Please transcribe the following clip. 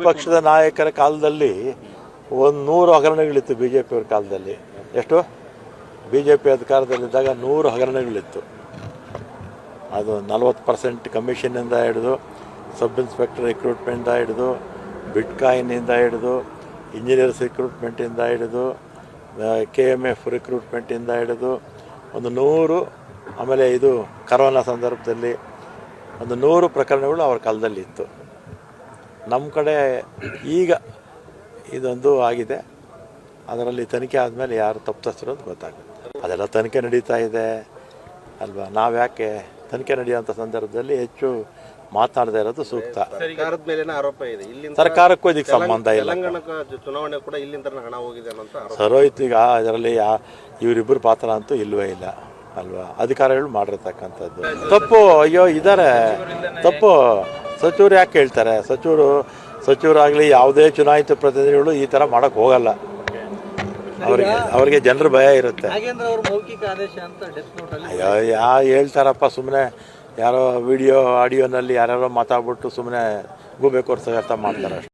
ಪಕ್ಷದ ನಾಯಕರ ಕಾಲದಲ್ಲಿ 100 ಹಗರಣಗಳಿತ್ತು. ಬಿಜೆಪಿಯವರ ಕಾಲದಲ್ಲಿ ಎಷ್ಟು ಬಿಜೆಪಿ ಅಧಿಕಾರದಲ್ಲಿದ್ದಾಗ 100 ಹಗರಣಗಳಿತ್ತು. ಅದು 40% ಕಮಿಷನ್ನಿಂದ ಹಿಡಿದು ಸಬ್ ಇನ್ಸ್ಪೆಕ್ಟರ್ ರಿಕ್ರೂಟ್ಮೆಂಟಿಂದ ಹಿಡಿದು ಬಿಟ್ಕಾಯಿನಿಂದ ಹಿಡಿದು ಇಂಜಿನಿಯರ್ಸ್ ರಿಕ್ರೂಟ್ಮೆಂಟಿಂದ ಹಿಡಿದು KMF ರಿಕ್ರೂಟ್ಮೆಂಟಿಂದ ಹಿಡಿದು ಒಂದು 100. ಆಮೇಲೆ ಇದು ಕರೋನಾ ಸಂದರ್ಭದಲ್ಲಿ ಒಂದು 100 ಪ್ರಕರಣಗಳು ಅವ್ರ ಕಾಲದಲ್ಲಿ ಇತ್ತು. ನಮ್ಮ ಕಡೆ ಈಗ ಇದೊಂದು ಆಗಿದೆ. ಅದರಲ್ಲಿ ತನಿಖೆ ಆದಮೇಲೆ ಯಾರು ತಪ್ಪಿತಸ್ಥರು ಗೊತ್ತಾಗುತ್ತೆ. ಅದೆಲ್ಲ ತನಿಖೆ ನಡೀತಾ ಇದೆ ಅಲ್ವಾ. ನಾವು ಯಾಕೆ ತನಿಖೆ ನಡೆಯುವಂಥ ಸಂದರ್ಭದಲ್ಲಿ ಹೆಚ್ಚು ಮಾತನಾಡದೇ ಇರೋದು ಸೂಕ್ತ. ಸರ್ಕಾರದ ಮೇಲೆ ಆರೋಪ ಇದೆ. ಸರ್ಕಾರಕ್ಕೂ ಇದಕ್ಕೆ ಸಂಬಂಧ ಇಲ್ಲ. ಚುನಾವಣೆ ಕೂಡ ಇಲ್ಲಿಂದ ಹಣ ಹೋಗಿದೆ ಅಂತ ಸರೋಯ್ತು. ಈಗ ಇದರಲ್ಲಿ ಇವರಿಬ್ಬರು ಪಾತ್ರ ಅಂತೂ ಇಲ್ಲವೇ ಇಲ್ಲ ಅಲ್ವಾ. ಅಧಿಕಾರಿಗಳು ಮಾಡಿರ್ತಕ್ಕಂಥದ್ದು ತಪ್ಪು. ಅಯ್ಯೋ ಇದ್ದಾರೆ ತಪ್ಪು. ಸಚಿವರು ಯಾಕೆ ಹೇಳ್ತಾರೆ? ಸಚಿವರಾಗಲಿ ಯಾವುದೇ ಚುನಾಯಿತ ಪ್ರತಿನಿಧಿಗಳು ಈ ಥರ ಮಾಡೋಕ್ಕೆ ಹೋಗಲ್ಲ. ಅವರಿಗೆ ಜನರ ಭಯ ಇರುತ್ತೆ. ಅಯ್ಯೋ ಹೇಳ್ತಾರಪ್ಪ ಸುಮ್ಮನೆ. ಯಾರೋ ವಿಡಿಯೋ ಆಡಿಯೋನಲ್ಲಿ ಯಾರ್ಯಾರೋ ಮಾತಾಡ್ಬಿಟ್ಟು ಸುಮ್ಮನೆ ಗೂಬೆ ಕೊರ್ಸೋ ಮಾಡ್ತಾರೆ ಅಷ್ಟೇ.